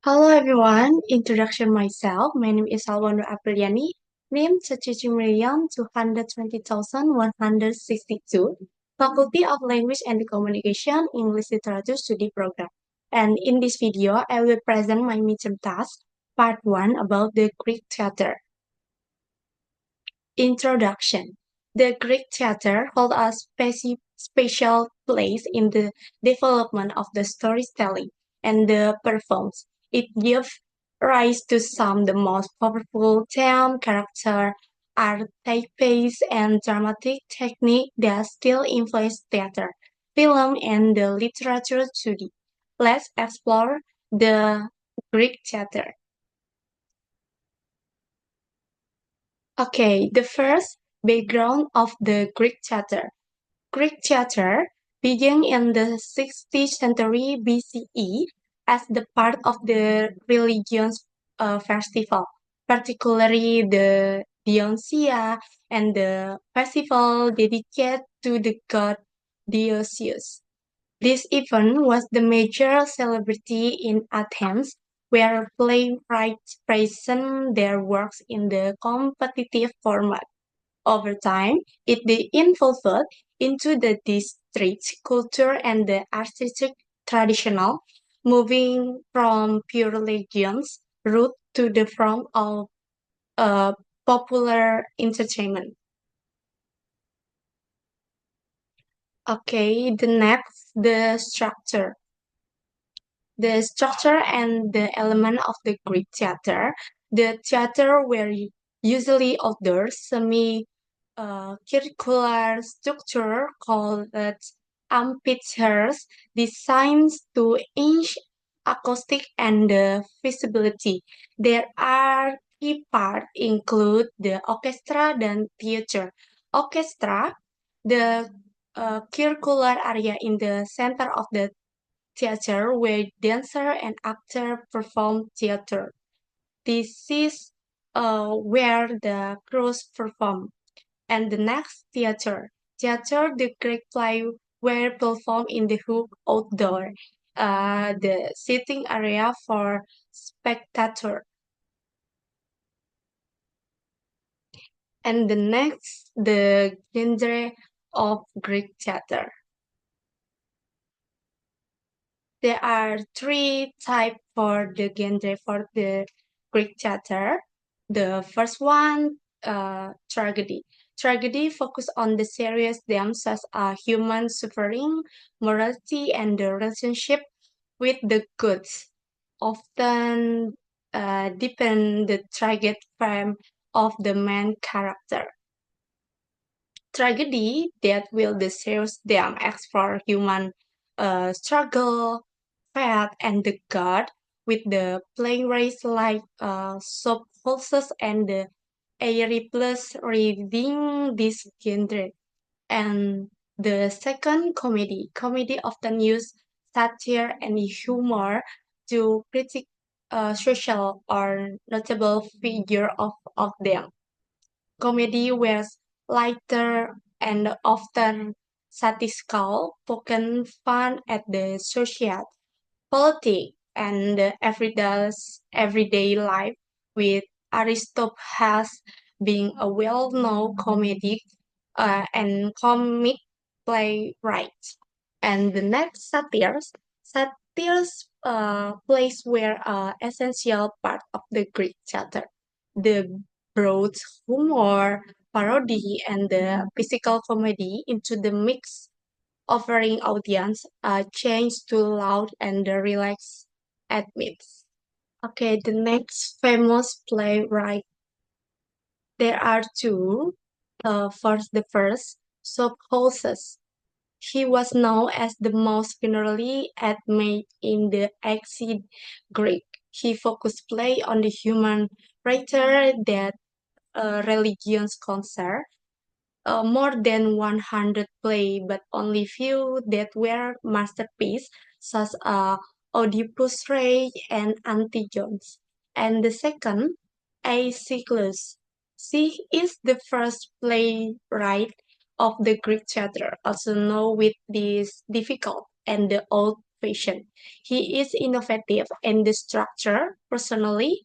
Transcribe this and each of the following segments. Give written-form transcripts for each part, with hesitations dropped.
Hello everyone, introduction myself. My name is Salwa Nur Apriliani. Name 33,220,162. Faculty of Language and Communication, English Literature Study Program. And in this video, I will present my midterm task, part 1 about the Greek theater. Introduction. The Greek theater holds a special place in the development of the storytelling and the performance. It gives rise to some of the most powerful theme, character, archetypes, and dramatic technique that still influence theater, film, and the literature today. Let's explore the Greek theater. Okay, the first background of the Greek theater. Greek theater began in the 60th century BCE as the part of the religious festival, particularly the Dionysia and the festival dedicated to the god Dionysius. This event was the major celebrity in Athens, where playwrights present their works in the competitive format. Over time, it evolved into the district culture and the artistic traditional, moving from pure legends root to the form of uh, popular entertainment. Okay, the next, the structure. The structure and the element of the Greek theater. The theater were usually outdoor, semi-circular structure called amphitheaters, designed to enhance acoustic and visibility. There are key parts include the orchestra and theater. Orchestra, the circular area in the center of the theater where dancer and actor perform theater. This is where the crews perform. And the next theater. Theater, the Greek play were performed in the hook outdoor, the sitting area for spectator. And the next, the genre of Greek theater. There are three types for the genre for the Greek theater. The first one, tragedy. Tragedy focus on the serious themes such as human suffering, morality, and the relationship with the goods. Often deepen the tragic theme of the main character. Tragedy that will the serious them explore human struggle, faith, and the God with the playwrights like Sophocles and the Euripides reading this genre. And the second, comedy. Comedy often use satire and humor to critique social or notable figure of them. Comedy was lighter and often satirical, poking fun at the social, politics, and the everyday life, with Aristophanes being a well-known comedic and comic playwright. And the next plays were an essential part of the Greek theater. The brought humor, parody, and the physical comedy into the mix, offering audience a change to loud and relaxed admits. Okay, the next famous playwright. There are two. Sophocles. He was known as the most generally admired in the ancient Greek. He focused play on the human writer that religions concern. More than 100 play, but only few that were masterpieces, such as Oedipus Rex and Antigones. And the second, Aeschylus. She is the first playwright of the Greek theater, also known with this difficult and the old fashion. He is innovative in the structure, personally,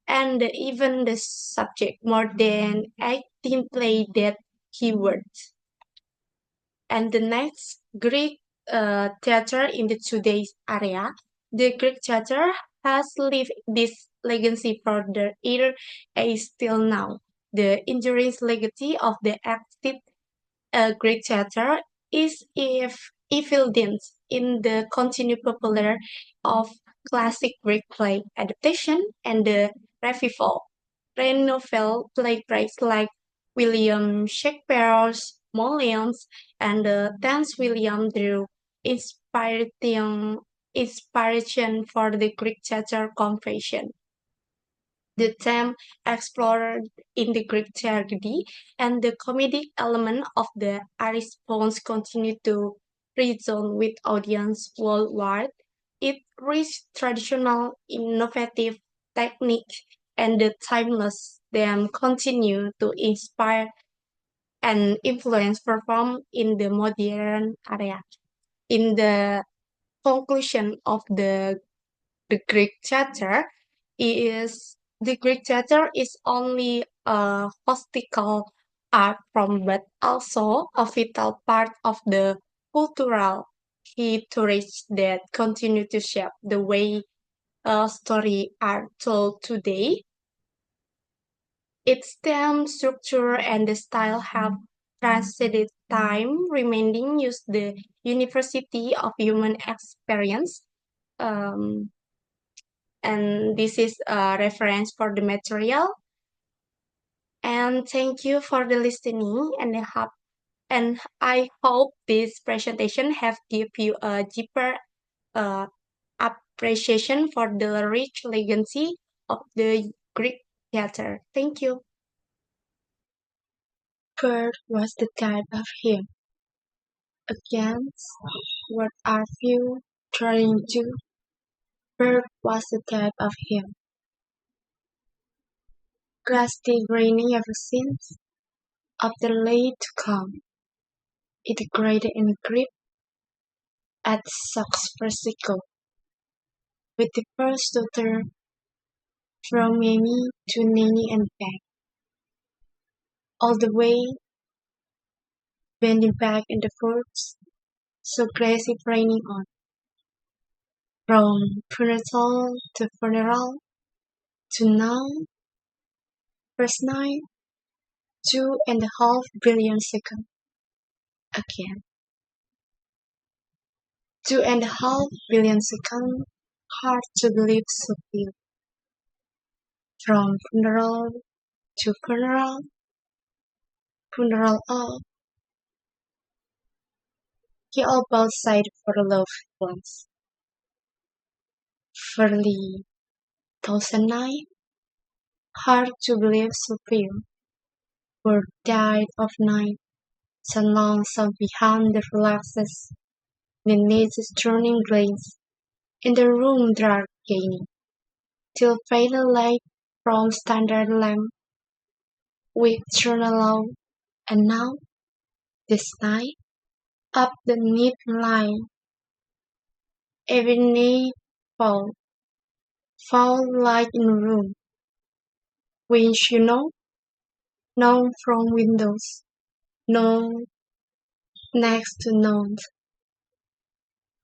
and even the subject more than 18 play that he worked. And the next Greek theater in the today's area, the Greek theater has lived this legacy for the era age till now. The enduring legacy of the active Greek theater is if evident in the continued popular of classic Greek play adaptation and the revival. Renovel playwrights like William Shakespeare's Molians and the Dance William drew inspiration, inspiration for the Greek theater confession. The theme explored in the Greek tragedy and the comedic element of the response continue to resonate with audience worldwide. It rich traditional innovative technique and the timeless them continue to inspire and influence perform in the modern area. In the conclusion of the Greek theater is the Greek theater is only a hostical art form, but also a vital part of the cultural heritage that continue to shape the way story are told today. Its theme, structure, and the style have transcended time, remaining use the university of human experience. Um, and this is a reference for the material. And thank you for the listening. And I hope this presentation have give you a deeper uh, appreciation for the rich legacy of the Greek theater. Thank you. Bird was the type of him. Against what are you trying to? Bird was the type of him. Grass stayed raining ever since. Of the late to come, it degraded in grip at Sox Persico, with the first daughter from Mimi to Nanny and back, all the way bending back in the forks, so grassy raining on, from prenatal to funeral, to now, first night, 2.5 billion seconds, again. 2.5 billion seconds, hard to believe so few. From funeral to funeral, funeral of, he all both sighed for love once. Fairly 1009, hard to believe so few, were died of night, so long sunk behind the relaxes, beneath its turning glaze, in the room dark gaining, till fatal light from standard lamp, with eternal love, and now, this night, up the neat line, every night fall like in room, which you know from windows, no next to none,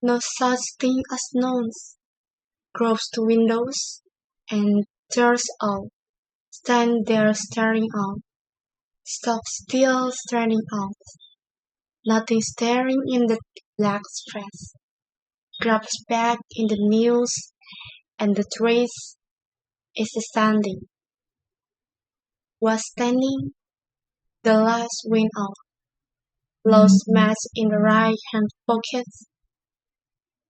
no such thing as nonce, grows to windows, and tears out, stand there staring out, stop still staring out, nothing staring in the black stress, grabs back in the news, and the trace is standing, was standing, the last went out, lost match in the right hand pocket,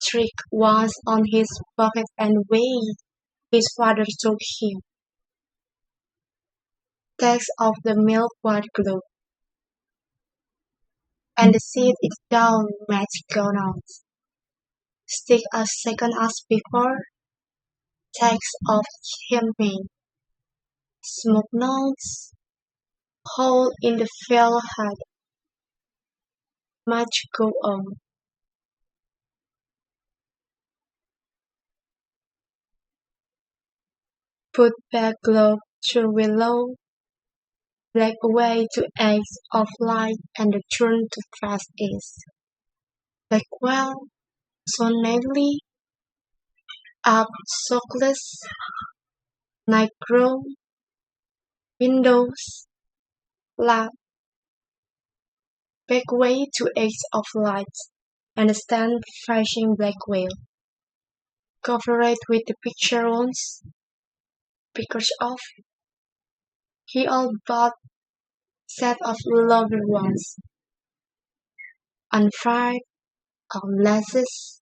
trick once on his pocket and way his father took him, takes off the milk white glove, and the seat is down, match gone out, stick a second as before, takes off champagne, smoke notes, hole in the fell head, much go on. Put back glove through willow, black away to eggs of light and return to fast east. Black well, so naively, up sockless, night grow, windows, lap, back way to eggs of light, and stand flashing black veil. Cover it with the picture once, pictures of he all but set of lovely ones, unfried, lasses,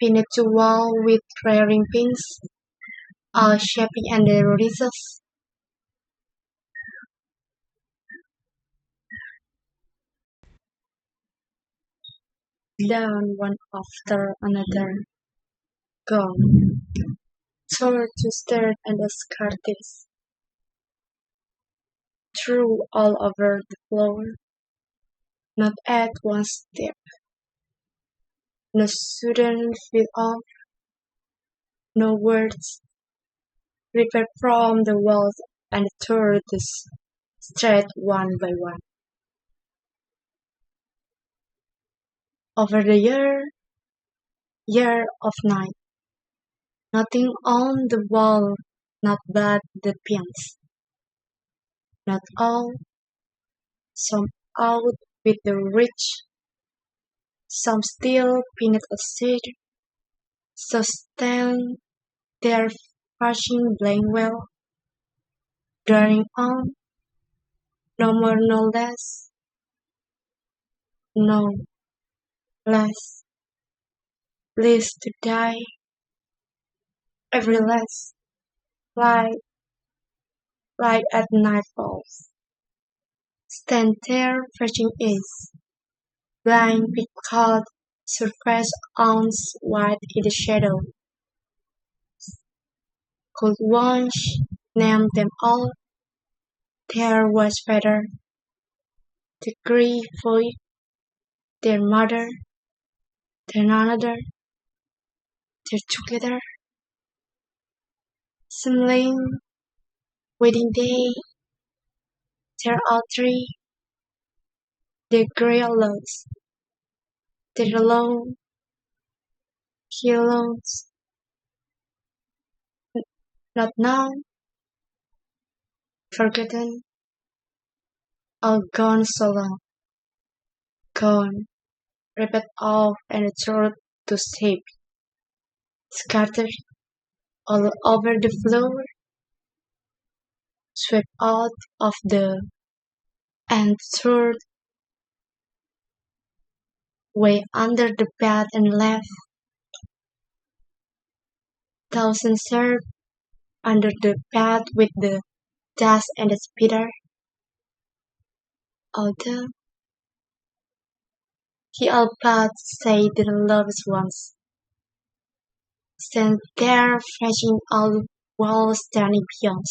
pinned to wall with rearing pins, all shaping and the releases, down one after another, gone, tore to stir and escartes, threw all over the floor, not at one step, no sudden feel of, no words, ripped from the walls and tore the straight one by one. Over the year of night, nothing on the wall, not but the pins, not all, some out with the rich, some still pinned aside, sustain their flashing blame well, drawing on, no more no less, no less, least to die, every less, light, light at nightfalls, stand there flashing is, blind because surface owns white in the shadow, could once name them all, there was better, the grief for their mother, their another, their together, smiling, wedding day, their all three, their grey loves, their alone, he alone, not now, forgotten, all gone so long, gone, ripped off and thrown to shape, scattered all over the floor, swept out of the and thrown way under the bed and left thousands served under the bed with the dust and the spitter, although he all but say the loved ones stand there flashing all walls standing beyond.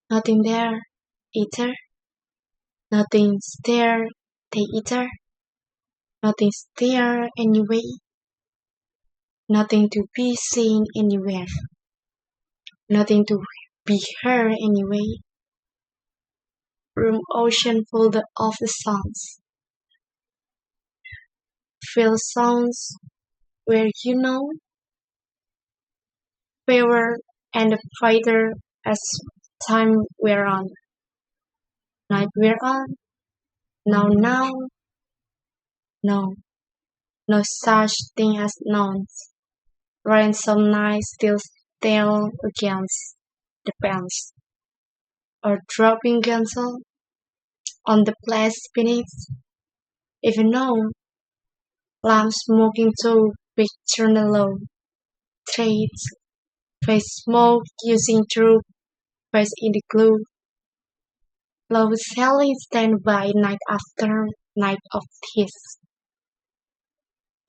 Nothing there, either, nothing there, they either, nothing there anyway, nothing to be seen anywhere, nothing to be heard anyway. Room ocean full of the sounds, feel sounds where you know, fairer and brighter as time wear on, night wear on, now, no, no such thing as nouns. Ransom night still stale against the pens, or dropping cancel on the place beneath, even though lamp smoking too big turn low, trades, face smoke using through face in the glue, low Sally stand by night after night of his.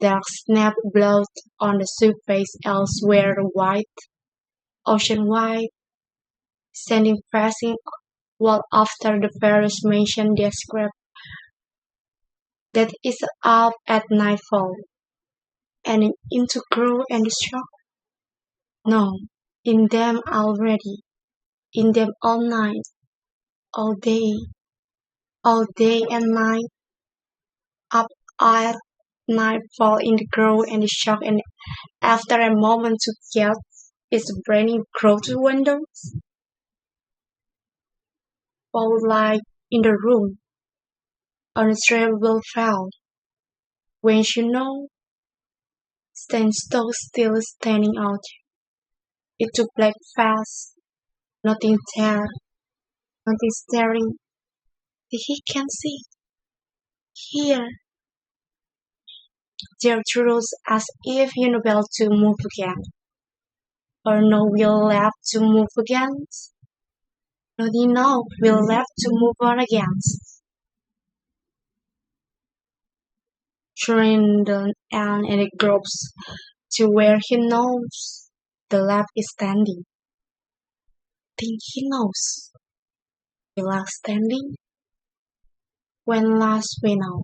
Dark snap blows on the surface elsewhere white, ocean white, standing pressing while after the various mentioned describe that is up at nightfall and into grow and shock. No, In them already, in them all day, all day and night, up at nightfall in the grow and the shock, and after a moment to get its brainy grow to windows, fall like in the room, on a trail will fall, when you know, stand stock still standing out. It took black fast, nothing there, nothing staring. He can see, hear, their truths as if you know well to move again, or no will left to move against, not enough will left to move on against. During the end and it gropes to where he knows the left is standing. Think he knows the last standing when last we know.